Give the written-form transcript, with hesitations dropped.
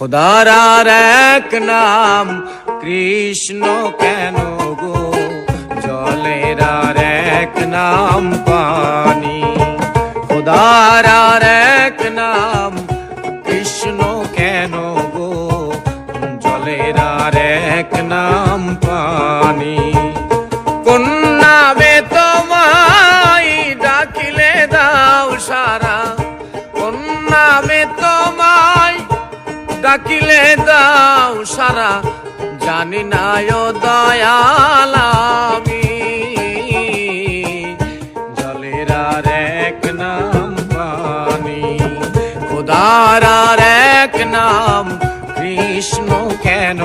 খোদার আর এক নাম কৃষ্ণ কেন গো, জলের আর এক নাম পানি। খোদার আর এক নাম কৃষ্ণ কেন গো, জলের আর এক নাম পানি। কোন নামে তোমায় ডাকিলে দাও সারা, কোন নামে তোমায় ডাকিলে দাও সারা, জানি না ও দয়াল আমি। জলের আর এক নাম পানি, খোদার আর এক নাম কৃষ্ণ কেন